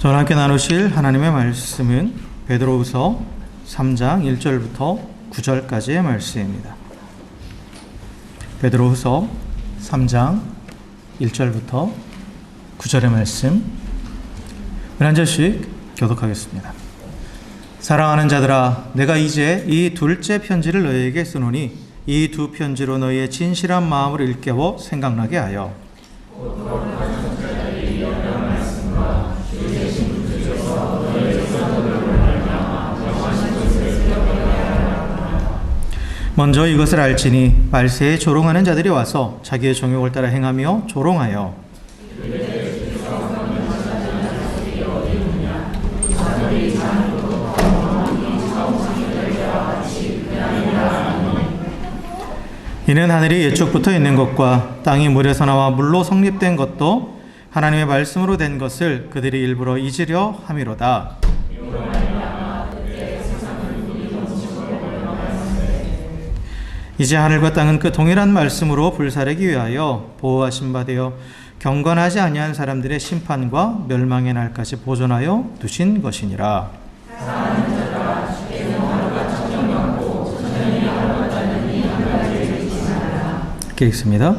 저와 함께 나누실 하나님의 말씀은 베드로후서 3장 1절부터 9절까지의 말씀입니다. 베드로후서 3장 1절부터 9절의 말씀, 한 절씩 교독하겠습니다. 사랑하는 자들아, 내가 이제 이 둘째 편지를 너희에게 쓰노니 이 두 편지로 너희의 진실한 마음을 일깨워 생각나게 하여 먼저 이것을 알지니 말세에 조롱하는 자들이 와서 자기의 정욕을 따라 행하며 조롱하여 이는 하늘이 예쪽부터 있는 것과 땅이 물에서 나와 물로 성립된 것도 하나님의 말씀으로 된 것을 그들이 일부러 잊으려 함이로다. 이제 하늘과 땅은 그 동일한 말씀으로 불사르기 위하여 보호하신 바 되어 경건하지 아니한 사람들의 심판과 멸망의 날까지 보존하여 두신 것이니라. 이렇게 읽습니다.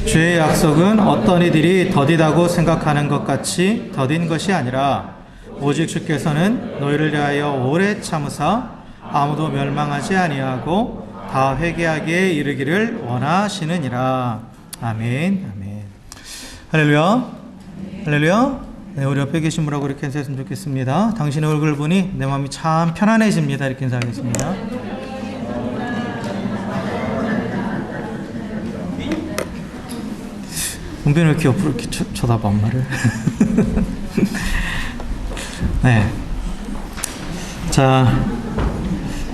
주의 약속은 어떤 이들이 더디다고 생각하는 것 같이 더딘 것이 아니라 오직 주께서는 너희를 위하여 오래 참으사 아무도 멸망하지 아니하고 다 회개하기에 이르기를 원하시느니라. 아멘. 아멘. 할렐루야. 할렐루야. 네, 우리 옆에 계신 분하고 이렇게 인사했으면 좋겠습니다. 당신의 얼굴 보니 내 마음이 참 편안해집니다. 이렇게 인사하겠습니다. 은변이 왜 이렇게 옆으로 이렇게 쳐다봐 엄마를. 네. 자,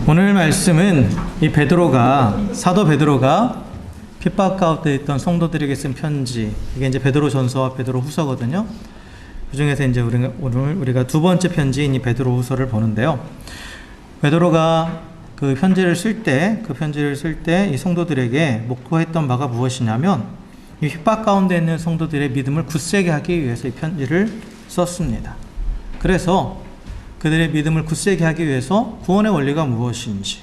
오늘 말씀은 이 사도 베드로가 핍박 가운데 있던 성도들에게 쓴 편지, 이게 이제 베드로전서와 베드로후서거든요. 그 중에서 이제 오늘 우리가 두 번째 편지인 이 베드로후서를 보는데요. 베드로가 그 편지를 쓸 때 이 성도들에게 목표했던 바가 무엇이냐면 이 핍박 가운데 있는 성도들의 믿음을 굳세게 하기 위해서 이 편지를 썼습니다. 그래서 그들의 믿음을 굳세게 하기 위해서 구원의 원리가 무엇인지,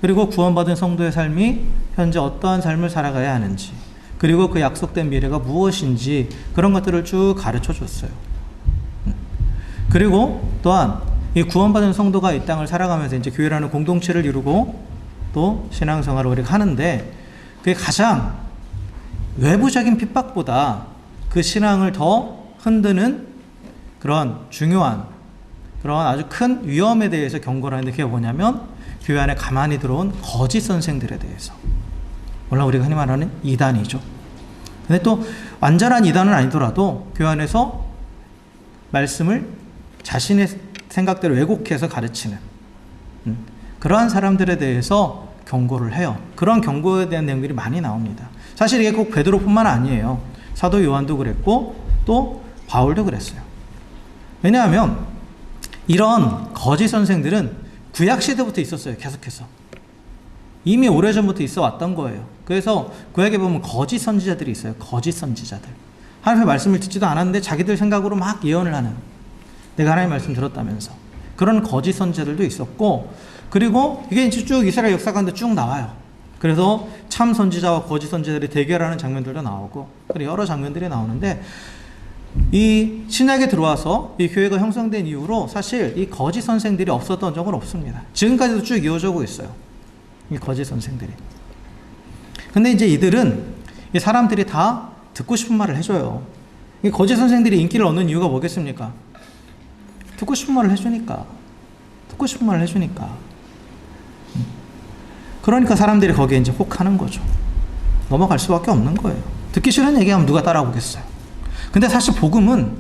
그리고 구원받은 성도의 삶이 현재 어떠한 삶을 살아가야 하는지, 그리고 그 약속된 미래가 무엇인지 그런 것들을 쭉 가르쳐 줬어요. 그리고 또한 이 구원받은 성도가 이 땅을 살아가면서 이제 교회라는 공동체를 이루고 또 신앙생활을 우리가 하는데, 그게 가장 외부적인 핍박보다 그 신앙을 더 흔드는 그런 중요한 그런 아주 큰 위험에 대해서 경고를 하는데, 그게 뭐냐면 교회 안에 가만히 들어온 거짓 선생들에 대해서. 물론 우리가 흔히 말하는 이단이죠. 근데 또 완전한 이단은 아니더라도 교회 안에서 말씀을 자신의 생각대로 왜곡해서 가르치는 그러한 사람들에 대해서 경고를 해요. 그런 경고에 대한 내용들이 많이 나옵니다. 사실 이게 꼭 베드로뿐만 아니에요. 사도 요한도 그랬고 또 바울도 그랬어요. 왜냐하면 이런 거짓 선생들은 구약시대부터 있었어요. 계속해서. 이미 오래전부터 있어 왔던 거예요. 그래서 구약에 보면 거짓 선지자들이 있어요. 거짓 선지자들. 하나님의 말씀을 듣지도 않았는데 자기들 생각으로 막 예언을 하는, 내가 하나님의 말씀 들었다면서. 그런 거짓 선지자들도 있었고, 그리고 이게 쭉 이스라엘 역사 가운데 쭉 나와요. 그래서 참 선지자와 거짓 선지자들이 대결하는 장면들도 나오고, 그리고 여러 장면들이 나오는데, 이 신약에 들어와서 이 교회가 형성된 이후로 사실 이 거짓 선생들이 없었던 적은 없습니다. 지금까지도 쭉 이어져 오고 있어요. 이 거짓 선생들이. 근데 이제 이들은 이 사람들이 다 듣고 싶은 말을 해줘요. 이 거짓 선생들이 인기를 얻는 이유가 뭐겠습니까? 듣고 싶은 말을 해주니까. 듣고 싶은 말을 해주니까. 그러니까 사람들이 거기에 이제 혹하는 거죠. 넘어갈 수밖에 없는 거예요. 듣기 싫은 얘기하면 누가 따라오겠어요. 근데 사실 복음은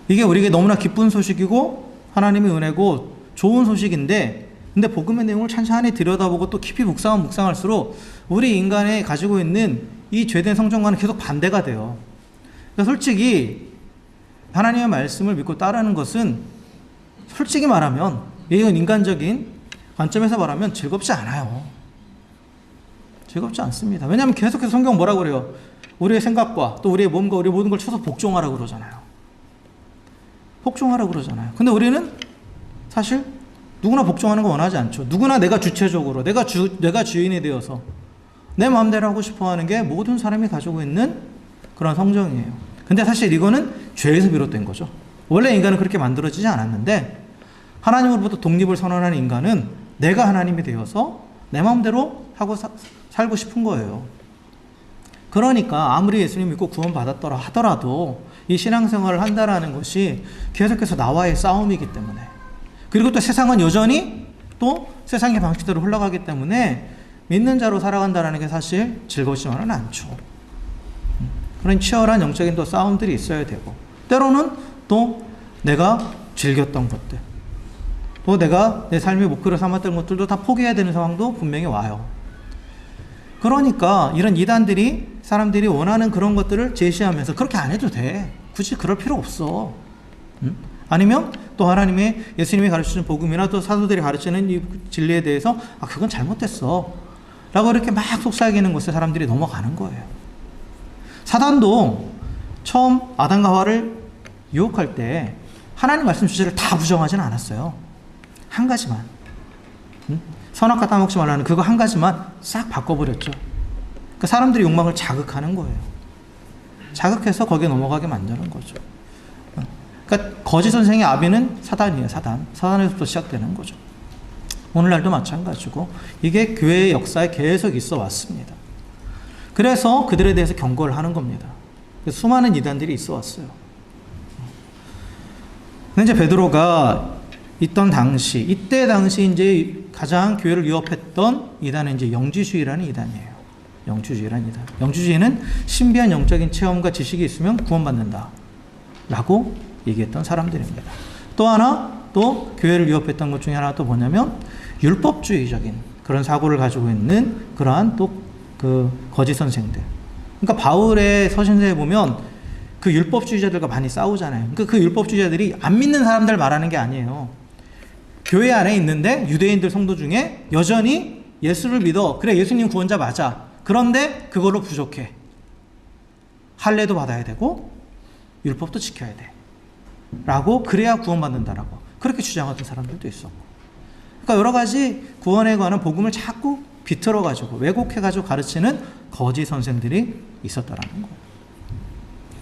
이게 우리에게 너무나 기쁜 소식이고 하나님의 은혜고 좋은 소식인데, 근데 복음의 내용을 찬찬히 들여다보고 또 깊이 묵상할수록 우리 인간이 가지고 있는 이 죄된 성정과는 계속 반대가 돼요. 그러니까 솔직히 하나님의 말씀을 믿고 따르는 것은 솔직히 말하면, 이건 인간적인 관점에서 말하면 즐겁지 않아요. 즐겁지 않습니다. 왜냐하면 계속해서 성경 뭐라고 그래요? 우리의 생각과 또 우리의 몸과 우리의 모든 걸 쳐서 복종하라고 그러잖아요. 복종하라고 그러잖아요. 근데 우리는 사실 누구나 복종하는 거 원하지 않죠. 누구나 내가 주체적으로, 내가 주인이 되어서 내 마음대로 하고 싶어 하는 게 모든 사람이 가지고 있는 그런 성정이에요. 근데 사실 이거는 죄에서 비롯된 거죠. 원래 인간은 그렇게 만들어지지 않았는데 하나님으로부터 독립을 선언하는 인간은 내가 하나님이 되어서 내 마음대로 하고 살고 싶은 거예요. 그러니까 아무리 예수님 믿고 구원받았더라 하더라도 이 신앙생활을 한다라는 것이 계속해서 나와의 싸움이기 때문에, 그리고 또 세상은 여전히 또 세상의 방식대로 흘러가기 때문에 믿는 자로 살아간다는 게 사실 즐겁지만은 않죠. 그런 치열한 영적인 또 싸움들이 있어야 되고, 때로는 또 내가 즐겼던 것들, 또 내가 내 삶의 목표로 삼았던 것들도 다 포기해야 되는 상황도 분명히 와요. 그러니까 이런 이단들이 사람들이 원하는 그런 것들을 제시하면서 그렇게 안 해도 돼, 굳이 그럴 필요 없어. 아니면 또 하나님의, 예수님이 가르치는 복음이나 또 사도들이 가르치는 이 진리에 대해서 그건 잘못됐어 라고 이렇게 막 속삭이는 곳에 사람들이 넘어가는 거예요. 사단도 처음 아담과 하와를 유혹할 때 하나님 말씀 주제를 다 부정하지는 않았어요. 한 가지만, 선악과 따먹지 말라는 그거 한 가지만 싹 바꿔버렸죠. 그러니까 사람들의 욕망을 자극하는 거예요. 자극해서 거기에 넘어가게 만드는 거죠. 그러니까 거짓 선생의 아비는 사단이에요. 사단에서부터 시작되는 거죠. 오늘날도 마찬가지고 이게 교회의 역사에 계속 있어 왔습니다. 그래서 그들에 대해서 경고를 하는 겁니다. 수많은 이단들이 있어 왔어요. 근데 이제 베드로가 있던 당시, 이때 당시 이제 가장 교회를 위협했던 이단은 이제 영지주의라는 이단이에요. 영지주의라는 이단. 영지주의는 신비한 영적인 체험과 지식이 있으면 구원받는다 라고 얘기했던 사람들입니다. 또 하나, 또 교회를 위협했던 것 중에 하나 또 뭐냐면 율법주의적인 그런 사고를 가지고 있는 그러한 또 그 거짓 선생들. 그러니까 바울의 서신서에 보면 그 율법주의자들과 많이 싸우잖아요. 그러니까 그 율법주의자들이 안 믿는 사람들 말하는 게 아니에요. 교회 안에 있는데 유대인들 성도 중에 여전히 예수를 믿어. 그래, 예수님 구원자 맞아. 그런데 그걸로 부족해. 할례도 받아야 되고 율법도 지켜야 돼 라고, 그래야 구원받는다라고 그렇게 주장하던 사람들도 있었고, 그러니까 여러 가지 구원에 관한 복음을 자꾸 비틀어가지고 왜곡해가지고 가르치는 거짓 선생들이 있었다라는 거예요.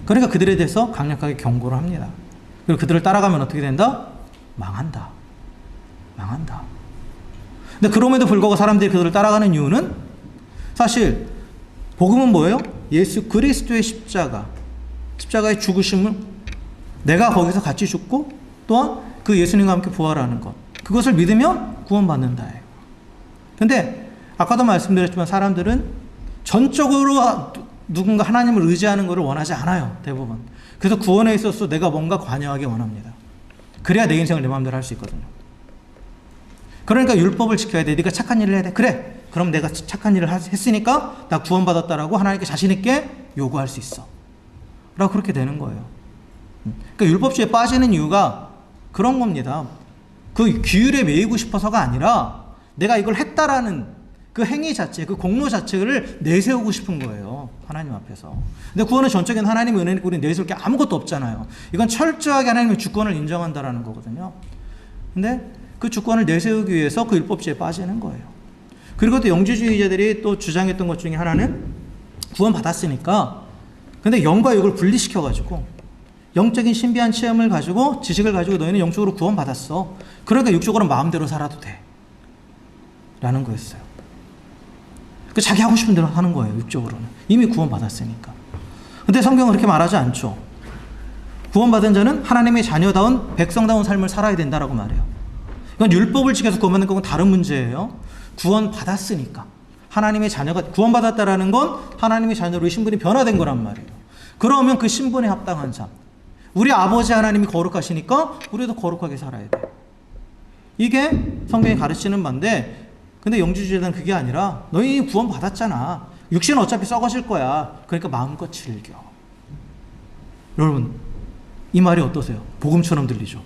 그러니까 그들에 대해서 강력하게 경고를 합니다. 그리고 그들을 따라가면 어떻게 된다? 망한다. 근데 그럼에도 불구하고 사람들이 그들을 따라가는 이유는 사실 복음은 뭐예요? 예수 그리스도의 십자가의 죽으심을 내가 거기서 같이 죽고 또한 그 예수님과 함께 부활하는 것, 그것을 믿으면 구원받는다예요. 근데 아까도 말씀드렸지만 사람들은 전적으로 누군가 하나님을 의지하는 것을 원하지 않아요. 대부분. 그래서 구원에 있어서 내가 뭔가 관여하기 원합니다. 그래야 내 인생을 내 마음대로 할 수 있거든요. 그러니까 율법을 지켜야 돼. 네가 착한 일을 해야 돼. 그래, 그럼 내가 착한 일을 했으니까 나 구원받았다라고 하나님께 자신 있게 요구할 수 있어 라고 그렇게 되는 거예요. 그러니까 율법주의에 빠지는 이유가 그런 겁니다. 그 규율에 매이고 싶어서가 아니라 내가 이걸 했다라는 그 행위 자체, 그 공로 자체를 내세우고 싶은 거예요. 하나님 앞에서. 근데 구원은 전적인 하나님의 은혜니까 우리는 내세울 게 아무것도 없잖아요. 이건 철저하게 하나님의 주권을 인정한다라는 거거든요. 근데 그 주권을 내세우기 위해서 그 율법주의에 빠지는 거예요. 그리고 또 영지주의자들이 또 주장했던 것 중에 하나는 구원받았으니까, 근데 영과 육을 분리시켜가지고 영적인 신비한 체험을 가지고 지식을 가지고 너희는 영적으로 구원받았어. 그러니까 육적으로 마음대로 살아도 돼 라는 거였어요. 자기 하고 싶은 대로 하는 거예요. 육적으로는 이미 구원받았으니까. 근데 성경은 그렇게 말하지 않죠. 구원받은 자는 하나님의 자녀다운 백성다운 삶을 살아야 된다라고 말해요. 이건 율법을 지켜서 구원받는 건 다른 문제예요. 구원받았으니까 하나님의 자녀가, 구원받았다라는 건 하나님의 자녀로 신분이 변화된 거란 말이에요. 그러면 그 신분에 합당한 삶, 우리 아버지 하나님이 거룩하시니까 우리도 거룩하게 살아야 돼. 이게 성경이 가르치는 바인데, 근데 영지주의자는 그게 아니라 너희 구원 받았잖아. 육신은 어차피 썩어질 거야. 그러니까 마음껏 즐겨. 여러분, 이 말이 어떠세요? 복음처럼 들리죠?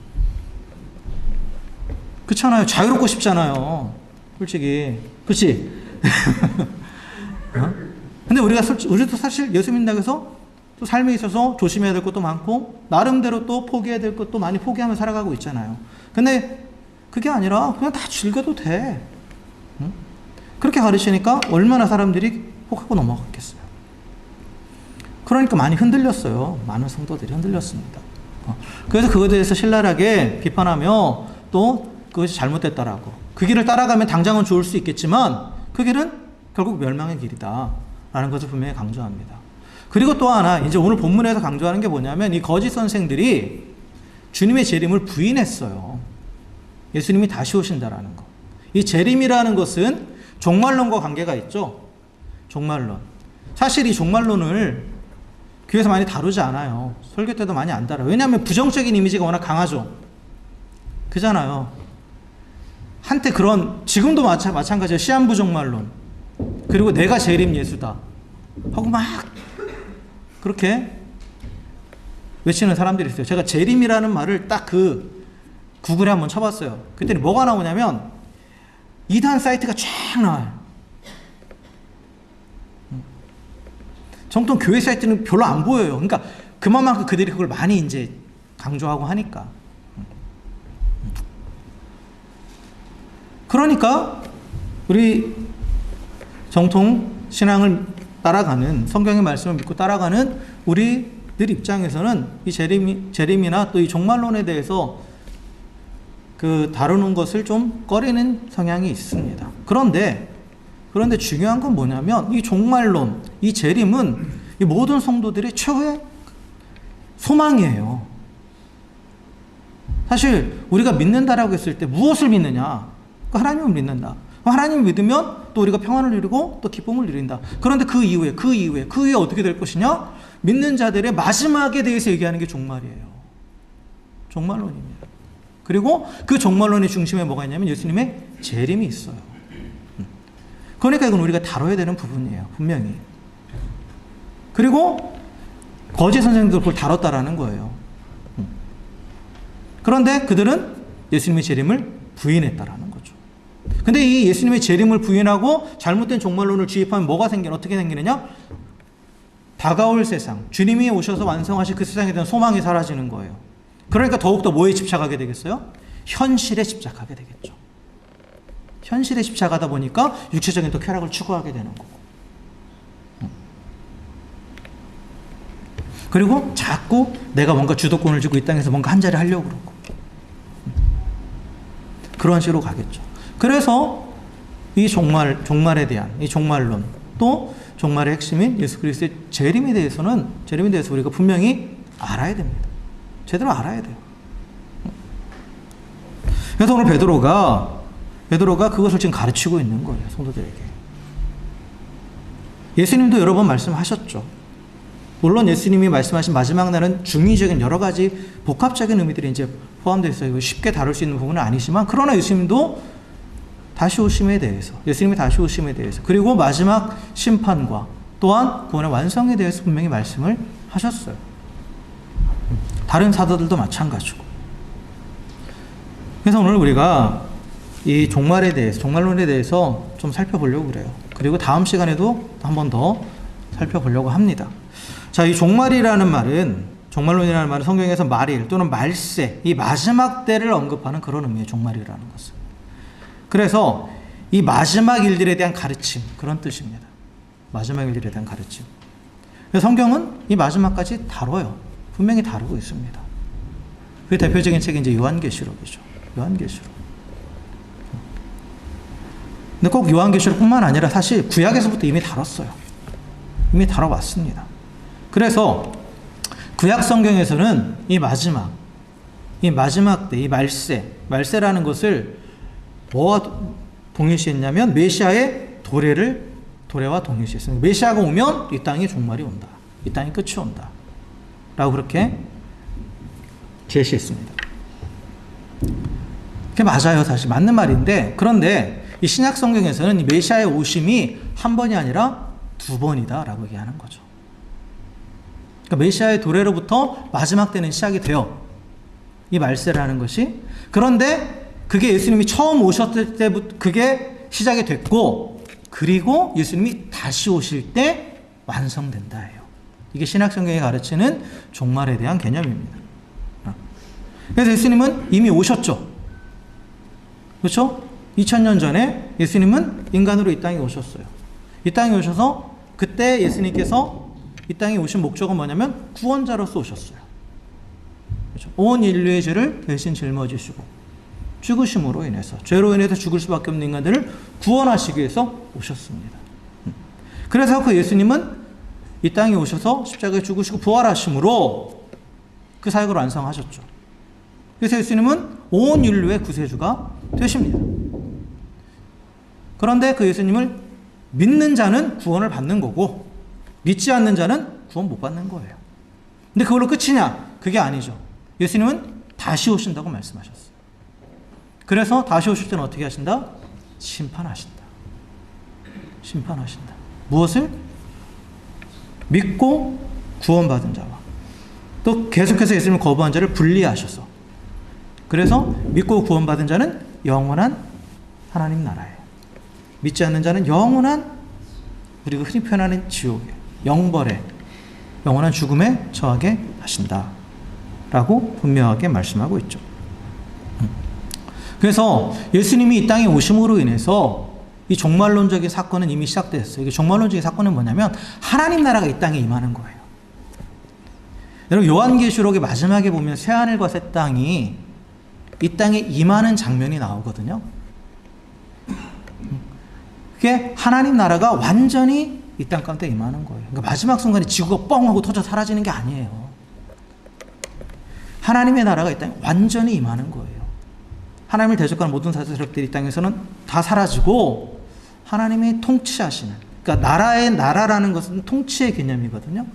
그렇잖아요. 자유롭고 싶잖아요. 솔직히. 그렇지? 어? 근데 우리도 사실 예수 믿는다고 해서 또 삶에 있어서 조심해야 될 것도 많고 나름대로 또 포기해야 될 것도 많이 포기하며 살아가고 있잖아요. 근데 그게 아니라 그냥 다 즐겨도 돼. 응? 그렇게 가르치니까 얼마나 사람들이 혹하고 넘어갔겠어요. 그러니까 많이 흔들렸어요. 많은 성도들이 흔들렸습니다. 그래서 그것에 대해서 신랄하게 비판하며 또 그것이 잘못됐다라고, 그 길을 따라가면 당장은 좋을 수 있겠지만 그 길은 결국 멸망의 길이다 라는 것을 분명히 강조합니다. 그리고 또 하나 이제 오늘 본문에서 강조하는 게 뭐냐면 이 거짓 선생들이 주님의 재림을 부인했어요. 예수님이 다시 오신다라는 거. 이 재림이라는 것은 종말론과 관계가 있죠. 종말론. 사실 이 종말론을 교회에서 많이 다루지 않아요. 설교 때도 많이 안 다뤄요. 왜냐하면 부정적인 이미지가 워낙 강하죠. 그잖아요. 한때 그런, 지금도 마찬가지예요. 시한부 종말론. 그리고 내가 재림 예수다 하고 막 그렇게 외치는 사람들이 있어요. 제가 재림이라는 말을 딱 그 구글에 한번 쳐봤어요. 그랬더니 뭐가 나오냐면 이단 사이트가 쫙 나와요. 정통 교회 사이트는 별로 안 보여요. 그러니까 그만큼 그들이 그걸 많이 이제 강조하고 하니까. 그러니까 우리 정통 신앙을 따라가는, 성경의 말씀을 믿고 따라가는 우리들 입장에서는 이 재림이나 또 이 종말론에 대해서 그 다루는 것을 좀 꺼리는 성향이 있습니다. 그런데 중요한 건 뭐냐면 이 종말론, 이 재림은 이 모든 성도들의 최후의 소망이에요. 사실 우리가 믿는다라고 했을 때 무엇을 믿느냐? 하나님을 믿는다. 하나님을 믿으면 또 우리가 평안을 누리고 또 기쁨을 누린다. 그런데 그 이후에 어떻게 될 것이냐? 믿는 자들의 마지막에 대해서 얘기하는 게 종말이에요. 종말론입니다. 그리고 그 종말론의 중심에 뭐가 있냐면 예수님의 재림이 있어요. 그러니까 이건 우리가 다뤄야 되는 부분이에요. 분명히. 그리고 거짓 선생님들 그걸 다뤘다라는 거예요. 그런데 그들은 예수님의 재림을 부인했다라는 거죠. 근데 이 예수님의 재림을 부인하고 잘못된 종말론을 주입하면 어떻게 생기느냐? 다가올 세상, 주님이 오셔서 완성하실 그 세상에 대한 소망이 사라지는 거예요. 그러니까 더욱더 뭐에 집착하게 되겠어요? 현실에 집착하게 되겠죠. 현실에 집착하다 보니까 육체적인 또 쾌락을 추구하게 되는 거고. 그리고 자꾸 내가 뭔가 주도권을 쥐고 이 땅에서 뭔가 한 자리 하려고 그러고. 그런 식으로 가겠죠. 그래서 이 종말에 대한 이 종말론, 또 종말의 핵심인 예수 그리스도의 재림에 대해서 우리가 분명히 알아야 됩니다. 제대로 알아야 돼요. 그래서 오늘 베드로가 그것을 지금 가르치고 있는 거예요. 성도들에게. 예수님도 여러 번 말씀하셨죠. 물론 예수님이 말씀하신 마지막 날은 중의적인 여러 가지 복합적인 의미들이 이제 포함되어 있어요. 쉽게 다룰 수 있는 부분은 아니지만, 그러나 예수님도 예수님이 다시 오심에 대해서, 그리고 마지막 심판과 또한 구원의 완성에 대해서 분명히 말씀을 하셨어요. 다른 사도들도 마찬가지고. 그래서 오늘 우리가 이 종말론에 대해서 좀 살펴보려고 그래요. 그리고 다음 시간에도 한 번 더 살펴보려고 합니다. 자, 이 종말론이라는 말은 성경에서 말일 또는 말세, 이 마지막 때를 언급하는 그런 의미의 종말이라는 것은. 그래서 이 마지막 일들에 대한 가르침, 그런 뜻입니다. 마지막 일들에 대한 가르침. 그래서 성경은 이 마지막까지 다뤄요. 분명히 다루고 있습니다. 그 대표적인 책이 이제 요한계시록이죠. 요한계시록. 근데 꼭 요한계시록뿐만 아니라 사실 구약에서부터 이미 다뤘어요. 이미 다뤄왔습니다. 그래서 구약 성경에서는 이 마지막 때, 이 말세라는 것을 뭐와 동일시했냐면 메시아의 도래와 동일시했습니다. 메시아가 오면 이 땅의 종말이 온다. 이 땅의 끝이 온다. 라고 그렇게 제시했습니다. 그게 맞아요. 사실 맞는 말인데, 그런데 이 신약 성경에서는 이 메시아의 오심이 한 번이 아니라 두 번이다 라고 얘기하는 거죠. 그러니까 메시아의 도래로부터 마지막 때는 시작이 돼요. 이 말세라는 것이. 그런데 그게 예수님이 처음 오셨을 때부터 그게 시작이 됐고, 그리고 예수님이 다시 오실 때 완성된다예요. 이게 신약성경이 가르치는 종말에 대한 개념입니다. 그래서 예수님은 이미 오셨죠. 그렇죠? 2000년 전에 예수님은 인간으로 이 땅에 오셨어요. 이 땅에 오셔서 그때 예수님께서 이 땅에 오신 목적은 뭐냐면 구원자로서 오셨어요. 그렇죠? 온 인류의 죄를 대신 짊어지시고 죽으심으로 인해서 죄로 인해서 죽을 수밖에 없는 인간들을 구원하시기 위해서 오셨습니다. 그래서 그 예수님은 이 땅에 오셔서 십자가에 죽으시고 부활하심으로 그 사역을 완성하셨죠. 그래서 예수님은 온 인류의 구세주가 되십니다. 그런데 그 예수님을 믿는 자는 구원을 받는 거고 믿지 않는 자는 구원 못 받는 거예요. 근데 그걸로 끝이냐? 그게 아니죠. 예수님은 다시 오신다고 말씀하셨어요. 그래서 다시 오실 때는 어떻게 하신다? 심판하신다. 심판하신다. 무엇을? 믿고 구원받은 자와 또 계속해서 예수님을 거부한 자를 분리하셔서 그래서 믿고 구원받은 자는 영원한 하나님 나라에 믿지 않는 자는 영원한 우리가 흔히 표현하는 지옥에 영벌에 영원한 죽음에 처하게 하신다 라고 분명하게 말씀하고 있죠. 그래서 예수님이 이 땅에 오심으로 인해서 이 종말론적인 사건은 이미 시작됐어요. 이게 종말론적인 사건은 뭐냐면 하나님 나라가 이 땅에 임하는 거예요. 여러분 요한계시록의 마지막에 보면 새하늘과 새 땅이 이 땅에 임하는 장면이 나오거든요. 그게 하나님 나라가 완전히 이 땅 가운데 임하는 거예요. 그러니까 마지막 순간에 지구가 뻥 하고 터져 사라지는 게 아니에요. 하나님의 나라가 이 땅에 완전히 임하는 거예요. 하나님을 대적하는 모든 세력들이 이 땅에서는 다 사라지고 하나님이 통치하시는, 그러니까 나라라는 것은 통치의 개념이거든요.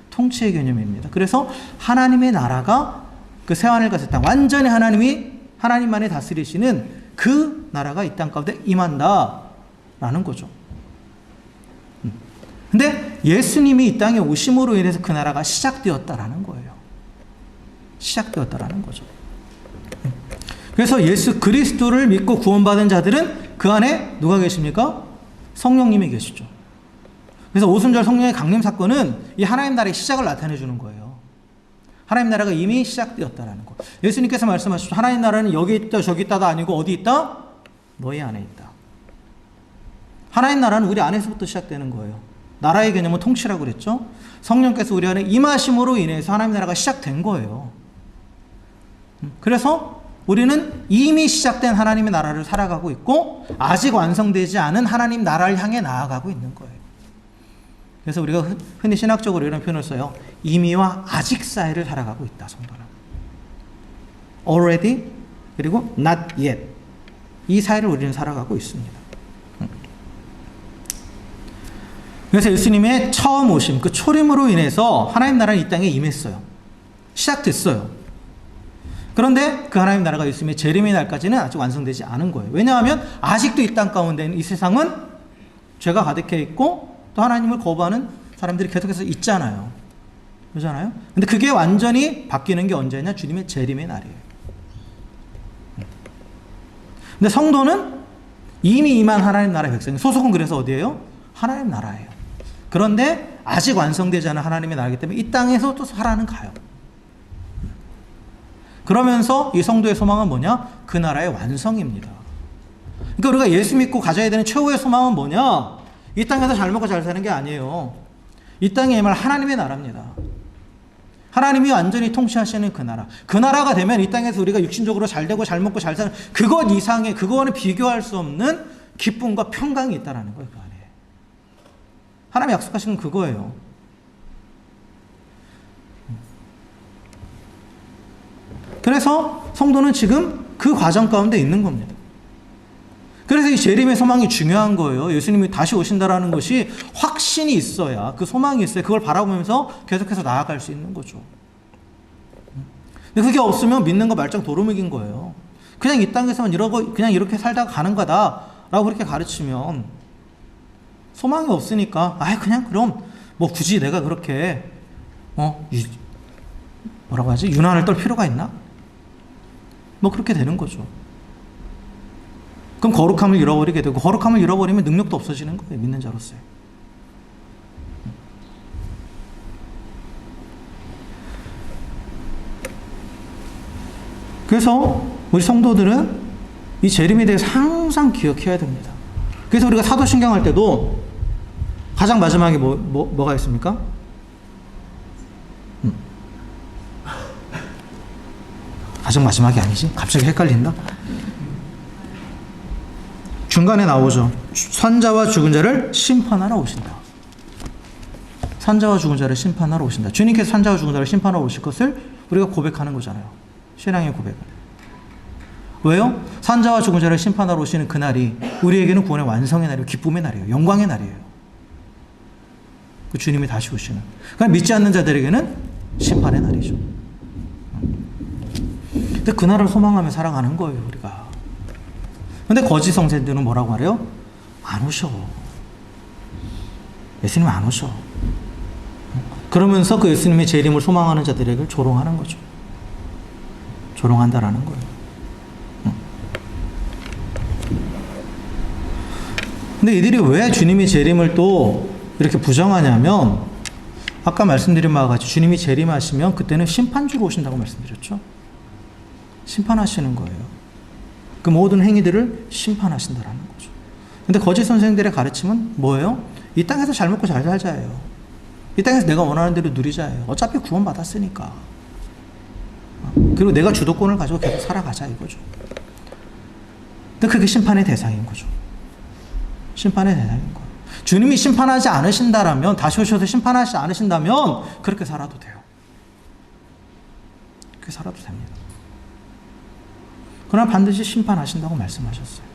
통치의 개념입니다. 그래서 하나님의 나라가 그 새하늘과 새 땅, 완전히 하나님만이 다스리시는 그 나라가 이 땅 가운데 임한다라는 거죠. 근데 예수님이 이 땅에 오심으로 인해서 그 나라가 시작되었다라는 거예요. 시작되었다라는 거죠. 그래서 예수 그리스도를 믿고 구원받은 자들은 그 안에 누가 계십니까? 성령님이 계시죠. 그래서 오순절 성령의 강림 사건은 이 하나님 나라의 시작을 나타내 주는 거예요. 하나님 나라가 이미 시작되었다라는 거. 예수님께서 말씀하셨죠. 하나님 나라는 여기 있다 저기 있다가 아니고 어디 있다? 너희 안에 있다. 하나님 나라는 우리 안에서부터 시작되는 거예요. 나라의 개념은 통치라고 그랬죠. 성령께서 우리 안에 임하심으로 인해서 하나님 나라가 시작된 거예요. 그래서 우리는 이미 시작된 하나님의 나라를 살아가고 있고 아직 완성되지 않은 하나님 나라를 향해 나아가고 있는 거예요. 그래서 우리가 흔히 신학적으로 이런 표현을 써요. 이미와 아직 사이를 살아가고 있다, 성도는. already 그리고 not yet. 이 사이를 우리는 살아가고 있습니다. 그래서 예수님의 처음 오심, 그 초림으로 인해서 하나님 나라는 이 땅에 임했어요. 시작됐어요. 그런데 그 하나님 나라가 예수님의 재림의 날까지는 아직 완성되지 않은 거예요. 왜냐하면 아직도 이 땅 가운데 이 세상은 죄가 가득해 있고 또 하나님을 거부하는 사람들이 계속해서 있잖아요. 그렇잖아요? 근데 그게 완전히 바뀌는 게 언제냐? 주님의 재림의 날이에요. 근데 성도는 이미 임한 하나님 나라의 백성이에요. 소속은 그래서 어디예요? 하나님 나라예요. 그런데 아직 완성되지 않은 하나님의 나라이기 때문에 이 땅에서 또 살아는 가요. 그러면서 이 성도의 소망은 뭐냐? 그 나라의 완성입니다. 그러니까 우리가 예수 믿고 가져야 되는 최후의 소망은 뭐냐? 이 땅에서 잘 먹고 잘 사는 게 아니에요. 이 땅에 임할 하나님의 나라입니다. 하나님이 완전히 통치하시는 그 나라. 그 나라가 되면 이 땅에서 우리가 육신적으로 잘 되고 잘 먹고 잘 사는 그것 이상의, 그거와는 비교할 수 없는 기쁨과 평강이 있다는 거예요. 그 안에. 하나님이 약속하신 건 그거예요. 그래서 성도는 지금 그 과정 가운데 있는 겁니다. 그래서 이 재림의 소망이 중요한 거예요. 예수님이 다시 오신다라는 것이 확신이 있어야, 그 소망이 있어야 그걸 바라보면서 계속해서 나아갈 수 있는 거죠. 근데 그게 없으면 믿는 거 말짱 도루묵인 거예요. 그냥 이 땅에서만 이러고 그냥 이렇게 살다가 가는 거다라고 그렇게 가르치면 소망이 없으니까 그냥 그럼 뭐 굳이 내가 그렇게 뭐라고 하지? 유난을 떨 필요가 있나? 뭐 그렇게 되는 거죠. 그럼 거룩함을 잃어버리게 되고 거룩함을 잃어버리면 능력도 없어지는 거예요. 믿는 자로서의. 그래서 우리 성도들은 이 재림에 대해서 항상 기억해야 됩니다. 그래서 우리가 사도신경 할 때도 가장 마지막에 뭐가 있습니까? 가장 마지막이 아니지? 갑자기 헷갈린다? 중간에 나오죠. 산자와 죽은 자를 심판하러 오신다. 산자와 죽은 자를 심판하러 오신다. 주님께서 산자와 죽은 자를 심판하러 오실 것을 우리가 고백하는 거잖아요. 신앙의 고백을. 왜요? 산자와 죽은 자를 심판하러 오시는 그날이 우리에게는 구원의 완성의 날이고 기쁨의 날이에요. 영광의 날이에요. 그 주님이 다시 오시는. 그러니까 믿지 않는 자들에게는 심판의 날이죠. 근데 그날을 소망하며 살아가는 거예요, 우리가. 근데 거짓 성세들은 뭐라고 하래요? 안 오셔. 예수님 안 오셔. 그러면서 그 예수님의 재림을 소망하는 자들에게 조롱하는 거죠. 조롱한다라는 거예요. 근데 이들이 왜 주님이 재림을 또 이렇게 부정하냐면, 아까 말씀드린 바와 같이 주님이 재림하시면 그때는 심판주로 오신다고 말씀드렸죠. 심판하시는 거예요. 그 모든 행위들을 심판하신다라는 거죠. 근데 거짓 선생들의 가르침은 뭐예요? 이 땅에서 잘 먹고 잘 살자예요. 이 땅에서 내가 원하는 대로 누리자예요. 어차피 구원 받았으니까. 그리고 내가 주도권을 가지고 계속 살아가자 이거죠. 근데 그게 심판의 대상인 거죠. 심판의 대상인 거예요. 주님이 심판하지 않으신다라면, 다시 오셔서 심판하지 않으신다면 그렇게 살아도 돼요. 그렇게 살아도 됩니다. 그러나 반드시 심판하신다고 말씀하셨어요.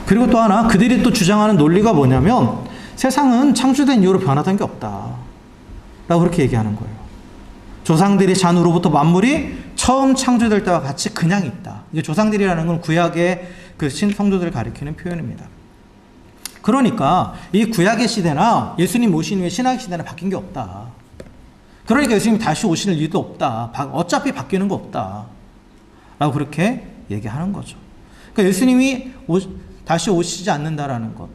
그리고 또 하나, 그들이 또 주장하는 논리가 뭐냐면, 세상은 창조된 이후로 변하던 게 없다 라고 그렇게 얘기하는 거예요. 조상들이 잔으로부터 만물이 처음 창조될 때와 같이 그냥 있다. 이게 조상들이라는 건 구약의 그 성도들을 가리키는 표현입니다. 그러니까 이 구약의 시대나 예수님 오신 후에 신약의 시대는 바뀐 게 없다. 그러니까 예수님이 다시 오실 일도 없다. 어차피 바뀌는 거 없다 라고 그렇게 얘기하는 거죠. 그러니까 예수님이 다시 오시지 않는다라는 것,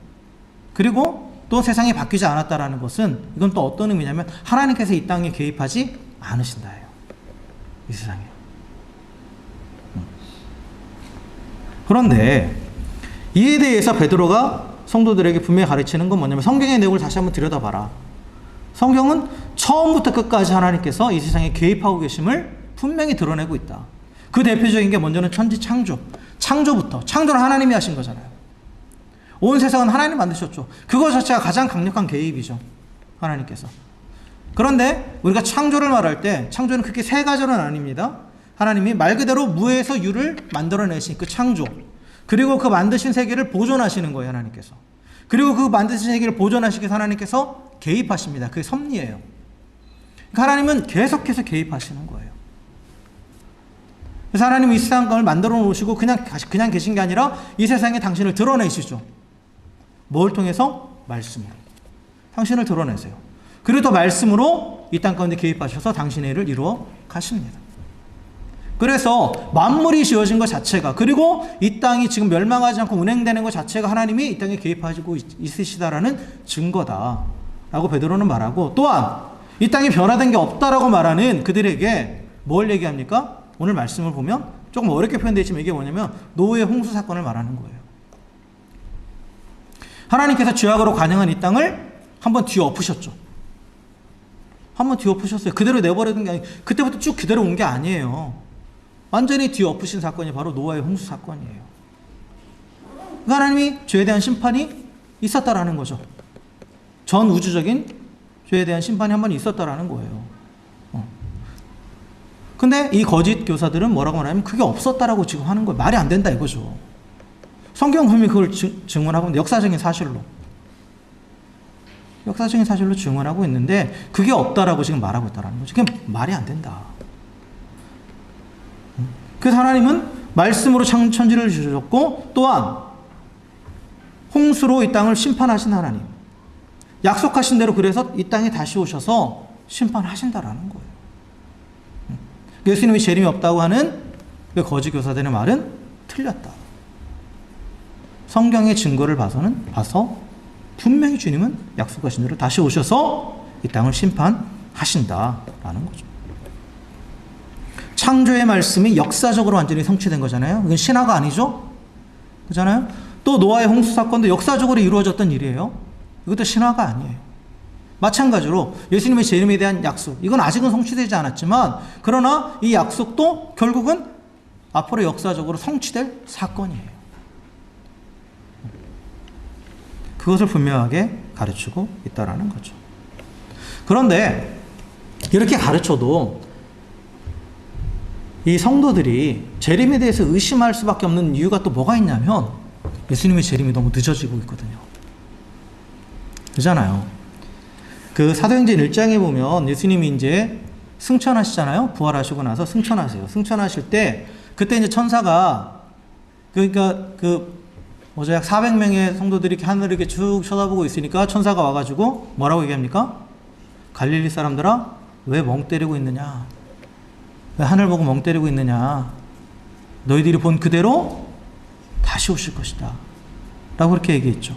그리고 또 세상이 바뀌지 않았다라는 것은, 이건 또 어떤 의미냐면 하나님께서 이 땅에 개입하지 않으신다예요. 이 세상에. 그런데 이에 대해서 베드로가 성도들에게 분명히 가르치는 건 뭐냐면, 성경의 내용을 다시 한번 들여다봐라. 성경은 처음부터 끝까지 하나님께서 이 세상에 개입하고 계심을 분명히 드러내고 있다. 그 대표적인 게 먼저는 천지 창조. 창조부터. 창조는 하나님이 하신 거잖아요. 온 세상은 하나님 만드셨죠. 그거 자체가 가장 강력한 개입이죠. 하나님께서. 그런데 우리가 창조를 말할 때, 창조는 크게 세 가지는 아닙니다. 하나님이 말 그대로 무에서 유를 만들어내신 그 창조, 그리고 그 만드신 세계를 보존하시는 거예요, 하나님께서. 그리고 그 만드신 세계를 보존하시기 위해서 하나님께서 개입하십니다. 그게 섭리예요. 그러니까 하나님은 계속해서 개입하시는 거예요. 그래서 하나님은 이 세상을 만들어 놓으시고 그냥 계신 게 아니라 이 세상에 당신을 드러내시죠. 뭘 통해서? 말씀으로. 당신을 드러내세요. 그리고 또 말씀으로 이 땅 가운데 개입하셔서 당신의 일을 이루어 가십니다. 그래서 만물이 지어진 것 자체가, 그리고 이 땅이 지금 멸망하지 않고 운행되는 것 자체가 하나님이 이 땅에 개입하시고 있으시다라는 증거다 라고 베드로는 말하고, 또한 이 땅이 변화된 게 없다라고 말하는 그들에게 뭘 얘기합니까? 오늘 말씀을 보면 조금 어렵게 표현되어 있지만 이게 뭐냐면 노아의 홍수 사건을 말하는 거예요. 하나님께서 죄악으로 관영한 이 땅을 한번 뒤엎으셨죠. 한번 뒤엎으셨어요. 그대로 내버려둔 게 아니고, 그때부터 쭉 그대로 온 게 아니에요. 완전히 뒤엎으신 사건이 바로 노아의 홍수 사건이에요. 그러니까 하나님이 죄에 대한 심판이 있었다라는 거죠. 전 우주적인 죄에 대한 심판이 한 번 있었다라는 거예요. 근데 이 거짓 교사들은 뭐라고 말하냐면 그게 없었다라고 지금 하는 거예요. 말이 안 된다 이거죠. 성경은 분명히 그걸 증언하고 있는데, 역사적인 사실로 증언하고 있는데 그게 없다라고 지금 말하고 있다라는 거죠. 그게 말이 안 된다. 그래서 하나님은 말씀으로 천지를 주셨고, 또한 홍수로 이 땅을 심판하신 하나님, 약속하신 대로 그래서 이 땅에 다시 오셔서 심판하신다라는 거예요. 예수님이 재림이 없다고 하는 그 거짓 교사들의 말은 틀렸다. 성경의 증거를 봐서 분명히 주님은 약속하신 대로 다시 오셔서 이 땅을 심판하신다라는 거죠. 창조의 말씀이 역사적으로 완전히 성취된 거잖아요. 이건 신화가 아니죠? 그렇잖아요? 또 노아의 홍수 사건도 역사적으로 이루어졌던 일이에요. 이것도 신화가 아니에요. 마찬가지로 예수님의 재림에 대한 약속, 이건 아직은 성취되지 않았지만 그러나 이 약속도 결국은 앞으로 역사적으로 성취될 사건이에요. 그것을 분명하게 가르치고 있다라는 거죠. 그런데 이렇게 가르쳐도 이 성도들이 재림에 대해서 의심할 수밖에 없는 이유가 또 뭐가 있냐면 예수님의 재림이 너무 늦어지고 있거든요. 그렇잖아요. 그 사도행전 1장에 보면 예수님이 이제 승천하시잖아요. 부활하시고 나서 승천하세요. 승천하실 때 그때 이제 천사가 그러니까 약 400명의 성도들이 이렇게 하늘을 이렇게 쭉 쳐다보고 있으니까 천사가 와가지고 뭐라고 얘기합니까? 갈릴리 사람들아, 왜 멍 때리고 있느냐? 왜 하늘 보고 멍 때리고 있느냐? 너희들이 본 그대로 다시 오실 것이다. 라고 그렇게 얘기했죠.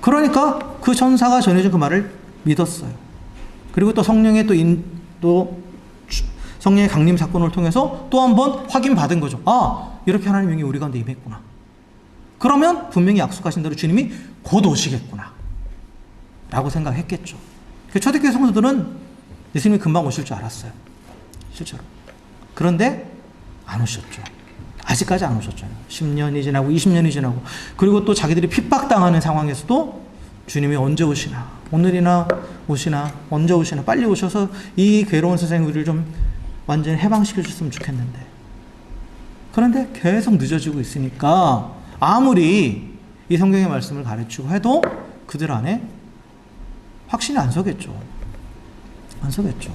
그러니까 그 천사가 전해준 그 말을 믿었어요. 그리고 또 성령의 성령의 강림 사건을 통해서 또 한 번 확인받은 거죠. 아, 이렇게 하나님 영이 우리 가운데 임했구나. 그러면 분명히 약속하신 대로 주님이 곧 오시겠구나. 라고 생각했겠죠. 초대교회 성도들은 예수님이 금방 오실 줄 알았어요. 실제로. 그런데 안 오셨죠. 아직까지 안 오셨죠. 10년이 지나고 20년이 지나고 그리고 또 자기들이 핍박당하는 상황에서도 주님이 언제 오시나, 오늘이나 오시나, 언제 오시나, 빨리 오셔서 이 괴로운 세상에 우리를 좀 완전히 해방시켜 주셨으면 좋겠는데, 그런데 계속 늦어지고 있으니까 아무리 이 성경의 말씀을 가르치고 해도 그들 안에 확신이 안 서겠죠. 안 서겠죠.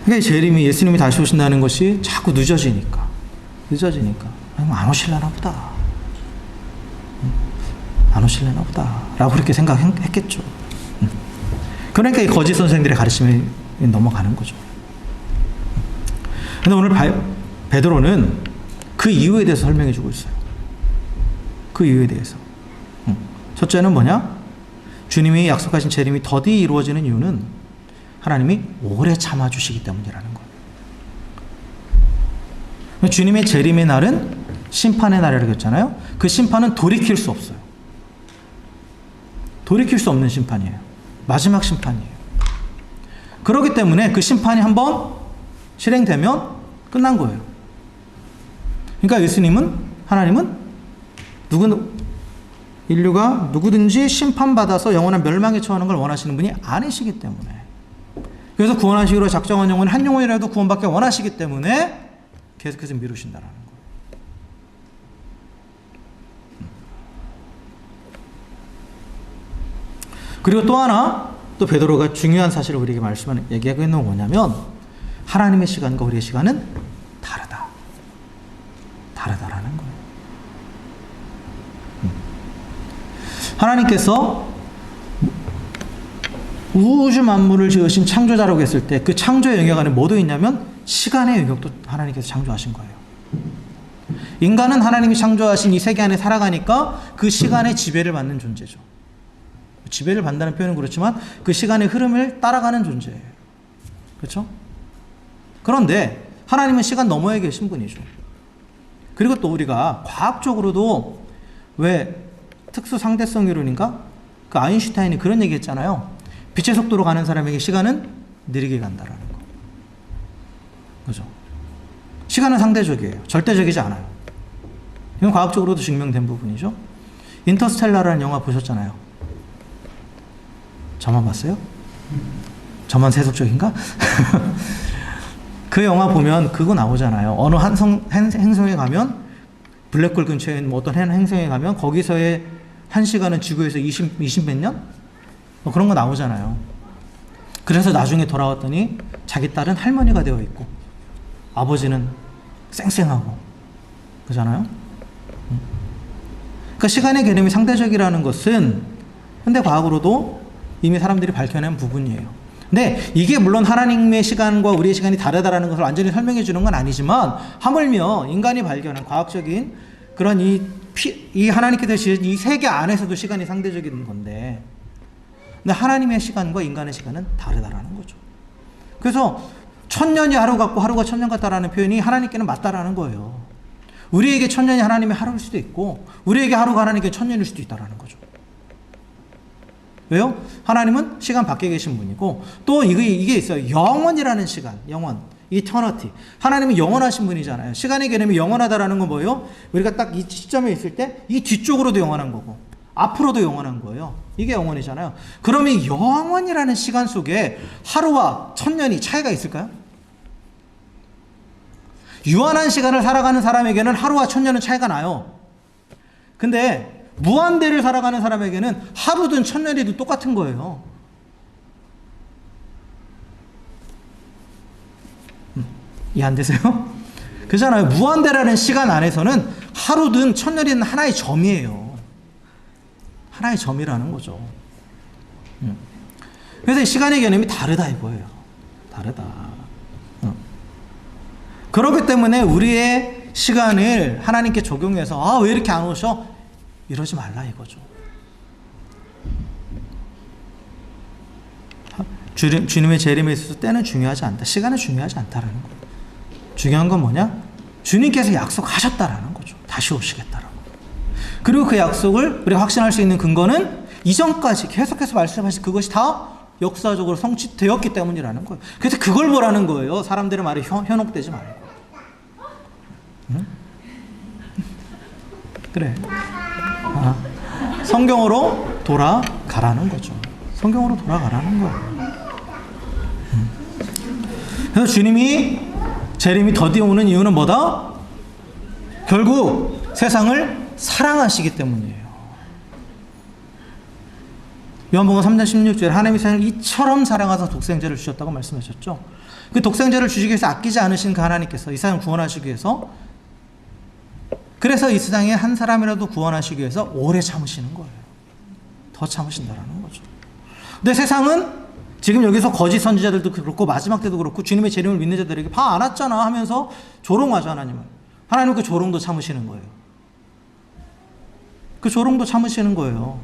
그러니까 재림이, 예수님이 다시 오신다는 것이 자꾸 늦어지니까 안 오실려나 보다. 안 오실려나 보다. 라고 그렇게 생각했겠죠. 그러니까 이 거짓 선생들의 가르침에 넘어가는 거죠. 근데 오늘 베드로는 그 이유에 대해서 설명해 주고 있어요. 그 이유에 대해서. 첫째는 뭐냐? 주님이 약속하신 재림이 더디 이루어지는 이유는 하나님이 오래 참아주시기 때문이라는 거예요. 주님의 재림의 날은 심판의 날이라고 했잖아요. 그 심판은 돌이킬 수 없어요. 돌이킬 수 없는 심판이에요. 마지막 심판이에요. 그렇기 때문에 그 심판이 한번 실행되면 끝난 거예요. 그러니까 하나님은 인류가 누구든지 심판받아서 영원한 멸망에 처하는 걸 원하시는 분이 아니시기 때문에, 그래서 구원하시기로 작정한 영혼 한 영혼이라도 구원받기 원하시기 때문에 계속해서 미루신다라는 거예요. 그리고 또 하나, 또 베드로가 중요한 사실을 우리에게 얘기하고 있는 건 뭐냐면 하나님의 시간과 우리의 시간은 다르다라는 거예요. 하나님께서 우주 만물을 지으신 창조자라고 했을 때 그 창조의 영역 안에 뭐도 있냐면 시간의 영역도 하나님께서 창조하신 거예요. 인간은 하나님이 창조하신 이 세계 안에 살아가니까 그 시간의 지배를 받는 존재죠. 지배를 받는다는 표현은 그렇지만 그 시간의 흐름을 따라가는 존재예요. 그렇죠? 그런데 하나님은 시간 너머에 계신 분이죠. 그리고 또 우리가 과학적으로도 왜 특수 상대성 이론인가? 그 아인슈타인이 그런 얘기 했잖아요. 빛의 속도로 가는 사람에게 시간은 느리게 간다라는 거. 그죠? 시간은 상대적이에요. 절대적이지 않아요. 이건 과학적으로도 증명된 부분이죠. 인터스텔라라는 영화 보셨잖아요. 저만 봤어요? 저만 세속적인가? 그 영화 보면 그거 나오잖아요. 어느 행성에 가면 블랙홀 근처에 있는 어떤 행성에 가면 거기서의 1시간은 지구에서 20 몇 년? 뭐 그런 거 나오잖아요. 그래서 나중에 돌아왔더니 자기 딸은 할머니가 되어 있고 아버지는 쌩쌩하고 그러잖아요. 그러니까 시간의 개념이 상대적이라는 것은 현대 과학으로도 이미 사람들이 밝혀낸 부분이에요. 근데 이게 물론 하나님의 시간과 우리의 시간이 다르다라는 것을 완전히 설명해 주는 건 아니지만, 하물며 인간이 발견한 과학적인 그런 이 이 하나님께 대신 이 세계 안에서도 시간이 상대적인 건데, 근데 하나님의 시간과 인간의 시간은 다르다라는 거죠. 그래서 1000년이 하루 같고 하루가 1000년 같다라는 표현이 하나님께는 맞다라는 거예요. 우리에게 1000년이 하나님의 하루일 수도 있고, 우리에게 하루가 하나님께 1000년일 수도 있다라는 거죠. 왜요? 하나님은 시간 밖에 계신 분이고, 또 이게 있어요. 영원이라는 시간, 영원, eternity. 하나님은 영원하신 분이잖아요. 시간의 개념이 영원하다라는 건 뭐예요? 우리가 딱 이 시점에 있을 때 이 뒤쪽으로도 영원한 거고, 앞으로도 영원한 거예요. 이게 영원이잖아요. 그러면 영원이라는 시간 속에 하루와 1000년이 차이가 있을까요? 유한한 시간을 살아가는 사람에게는 하루와 1000년은 차이가 나요. 근데 무한대를 살아가는 사람에게는 하루든 1000년이든 똑같은 거예요. 이해 안 되세요? 그렇잖아요. 무한대라는 시간 안에서는 하루든 1000년이든 하나의 점이에요. 하나의 점이라는 거죠. 그래서 시간의 개념이 다르다 이거예요. 다르다. 그렇기 때문에 우리의 시간을 하나님께 적용해서 왜 이렇게 안 오셔? 이러지 말라 이거죠. 주님의 재림에 있어서 때는 중요하지 않다. 시간은 중요하지 않다라는 거예요. 중요한 건 뭐냐? 주님께서 약속하셨다라는 거죠. 다시 오시겠다라고. 그리고 그 약속을 우리가 확신할 수 있는 근거는 이전까지 계속해서 말씀하신 그것이 다 역사적으로 성취되었기 때문이라는 거예요. 그래서 그걸 보라는 거예요. 사람들의 말에 현혹되지 말고. 응? 그래. 성경으로 돌아가라는 거죠. 성경으로 돌아가라는 거예요. 그래서 주님이 재림이 더디 오는 이유는 뭐다? 결국 세상을 사랑하시기 때문이에요. 요한복음 3장 16절에 하나님이 세상을 이처럼 사랑하사 독생자를 주셨다고 말씀하셨죠. 그 독생자를 주시기 위해서 아끼지 않으신 그 하나님께서 이 세상을 구원하시기 위해서, 그래서 이 세상에 한 사람이라도 구원하시기 위해서 오래 참으시는 거예요. 더 참으신다라는 거죠. 근데 세상은 지금 여기서 거짓 선지자들도 그렇고 마지막 때도 그렇고 주님의 재림을 믿는 자들에게 봐 안 왔잖아 하면서 조롱하죠. 하나님은. 하나님은 그 조롱도 참으시는 거예요. 그 조롱도 참으시는 거예요.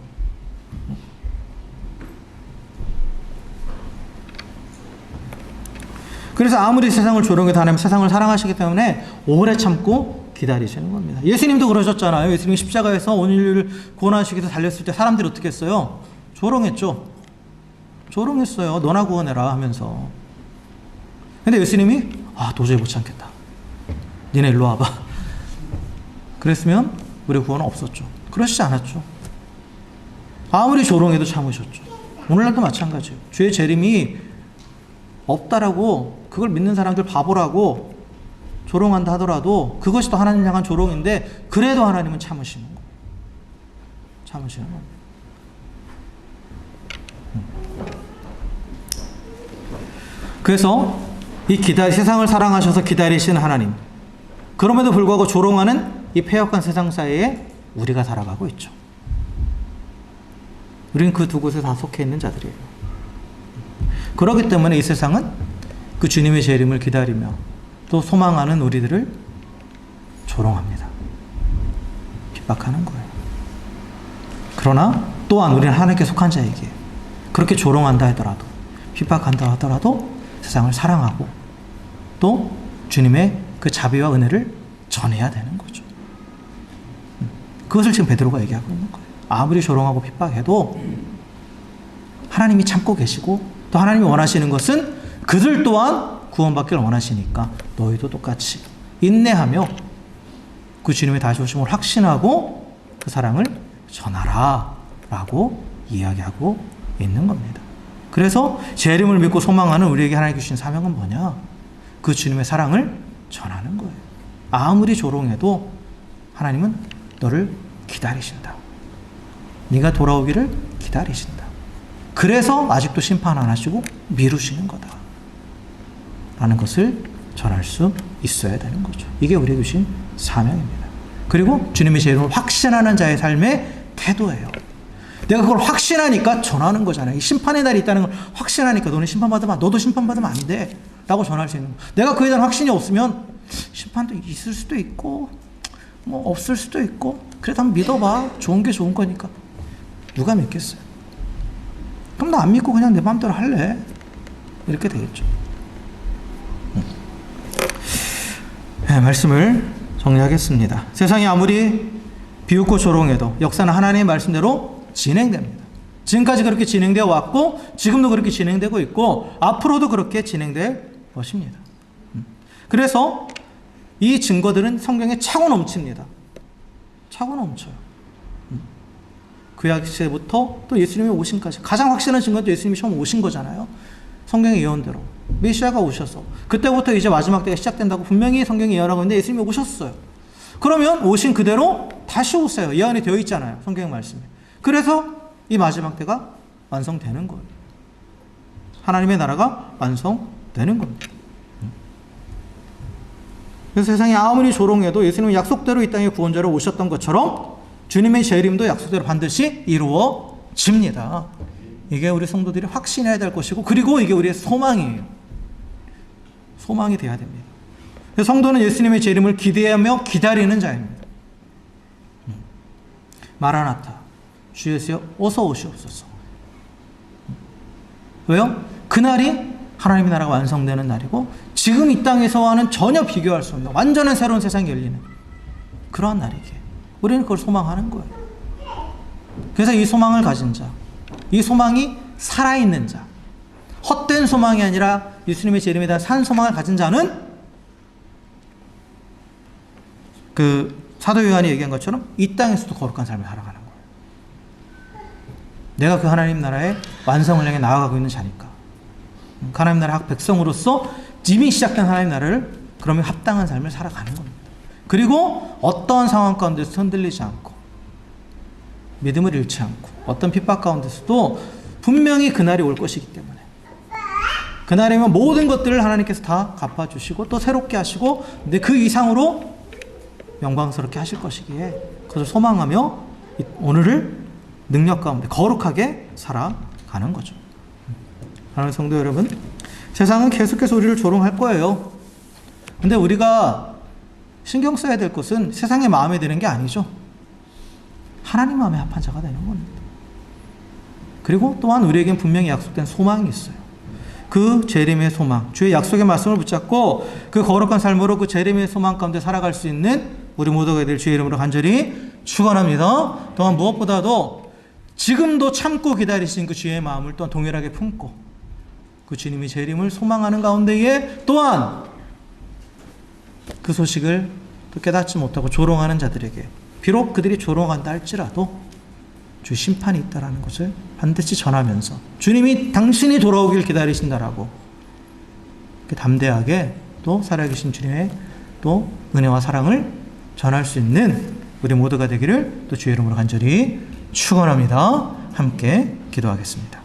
그래서 아무리 세상을 조롱해도 하나님 세상을 사랑하시기 때문에 오래 참고 기다리시는 겁니다. 예수님도 그러셨잖아요. 예수님이 십자가에서 온 인류를 구원하시기 위해서 달렸을 때 사람들이 어떻게 했어요? 조롱했죠. 조롱했어요. 너나 구원해라 하면서. 근데 예수님이 도저히 못 참겠다. 니네 일로 와봐. 그랬으면 우리 구원은 없었죠. 그러시지 않았죠. 아무리 조롱해도 참으셨죠. 오늘날도 마찬가지예요. 주의 재림이 없다라고 그걸 믿는 사람들 바보라고 조롱한다 하더라도 그것이 또 하나님 향한 조롱인데 그래도 하나님은 참으시는 거예요. 참으시는 거예요. 그래서 세상을 사랑하셔서 기다리시는 하나님, 그럼에도 불구하고 조롱하는 이 패역한 세상 사이에 우리가 살아가고 있죠. 우리는 그 두 곳에 다 속해 있는 자들이에요. 그렇기 때문에 이 세상은 그 주님의 재림을 기다리며 또 소망하는 우리들을 조롱합니다. 핍박하는 거예요. 그러나 또한 우리는 하나님께 속한 자에게 그렇게 조롱한다 하더라도 핍박한다 하더라도 세상을 사랑하고 또 주님의 그 자비와 은혜를 전해야 되는 거죠. 그것을 지금 베드로가 얘기하고 있는 거예요. 아무리 조롱하고 핍박해도 하나님이 참고 계시고 또 하나님이 원하시는 것은 그들 또한 구원받기를 원하시니까 너희도 똑같이 인내하며 그 주님의 다시 오심을 확신하고 그 사랑을 전하라 라고 이야기하고 있는 겁니다. 그래서 재림을 믿고 소망하는 우리에게 하나님께 주신 사명은 뭐냐? 그 주님의 사랑을 전하는 거예요. 아무리 조롱해도 하나님은 너를 기다리신다. 네가 돌아오기를 기다리신다. 그래서 아직도 심판 안 하시고 미루시는 거다. 라는 것을 전할 수 있어야 되는 거죠. 이게 우리에게 주신 사명입니다. 그리고 주님의 재림을 확신하는 자의 삶의 태도예요. 내가 그걸 확신하니까 전하는 거잖아요. 이 심판의 날이 있다는 걸 확신하니까 너는 심판받으면 너도 심판받으면 안 돼 라고 전할 수 있는 거예요. 내가 그에 대한 확신이 없으면 심판도 있을 수도 있고 뭐 없을 수도 있고 그래도 한번 믿어봐. 좋은 게 좋은 거니까. 누가 믿겠어요? 그럼 나 안 믿고 그냥 내 마음대로 할래. 이렇게 되겠죠. 네, 말씀을 정리하겠습니다. 세상이 아무리 비웃고 조롱해도 역사는 하나님의 말씀대로 진행됩니다. 지금까지 그렇게 진행되어 왔고 지금도 그렇게 진행되고 있고 앞으로도 그렇게 진행될 것입니다. 그래서 이 증거들은 성경에 차고 넘칩니다. 차고 넘쳐요. 구약 시대부터 또 예수님이 오신까지 가장 확실한 증거는 예수님이 처음 오신 거잖아요. 성경의 예언대로 메시아가 오셔서 그때부터 이제 마지막 때가 시작된다고 분명히 성경이 예언하고 있는데 예수님이 오셨어요. 그러면 오신 그대로 다시 오세요. 예언이 되어 있잖아요. 성경 말씀에. 그래서 이 마지막 때가 완성되는 거예요. 하나님의 나라가 완성되는 겁니다. 그래서 세상이 아무리 조롱해도 예수님은 약속대로 이 땅에 구원자로 오셨던 것처럼 주님의 재림도 약속대로 반드시 이루어집니다. 이게 우리 성도들이 확신해야 될 것이고 그리고 이게 우리의 소망이에요. 소망이 돼야 됩니다. 성도는 예수님의 재림을 기대하며 기다리는 자입니다. 마라나타, 주 예수여 어서 오시옵소서. 왜요? 그날이 하나님의 나라가 완성되는 날이고 지금 이 땅에서와는 전혀 비교할 수 없는 완전한 새로운 세상이 열리는 그러한 날이기에 우리는 그걸 소망하는 거예요. 그래서 이 소망을 가진 자, 이 소망이 살아있는 자, 헛된 소망이 아니라 예수님의 재림에 대한 산 소망을 가진 자는 그 사도 요한이 얘기한 것처럼 이 땅에서도 거룩한 삶을 살아가는 거예요. 내가 그 하나님 나라의 완성을 향해 나아가고 있는 자니까. 하나님 나라의 백성으로서 이미 시작된 하나님 나라를 그러면 합당한 삶을 살아가는 겁니다. 그리고 어떠한 상황 가운데서 흔들리지 않고 믿음을 잃지 않고 어떤 핍박 가운데서도 분명히 그날이 올 것이기 때문에 그날이면 모든 것들을 하나님께서 다 갚아주시고 또 새롭게 하시고 근데 그 이상으로 영광스럽게 하실 것이기에 그것을 소망하며 오늘을 능력 가운데 거룩하게 살아가는 거죠. 사랑하는 성도 여러분, 세상은 계속해서 우리를 조롱할 거예요. 근데 우리가 신경 써야 될 것은 세상의 마음에 드는 게 아니죠. 하나님 마음에 합한 자가 되는 겁니다. 그리고 또한 우리에겐 분명히 약속된 소망이 있어요. 그 재림의 소망, 주의 약속의 말씀을 붙잡고 그 거룩한 삶으로 그 재림의 소망 가운데 살아갈 수 있는 우리 모두가 될 주의 이름으로 간절히 축원합니다. 또한 무엇보다도 지금도 참고 기다리신 그 주의 마음을 또한 동일하게 품고 그 주님의 재림을 소망하는 가운데에 또한 그 소식을 또 깨닫지 못하고 조롱하는 자들에게 비록 그들이 조롱한다 할지라도 주 심판이 있다라는 것을 반드시 전하면서 주님이 당신이 돌아오길 기다리신다라고 담대하게 또 살아계신 주님의 또 은혜와 사랑을 전할 수 있는 우리 모두가 되기를 또 주의 이름으로 간절히 축원합니다. 함께 기도하겠습니다.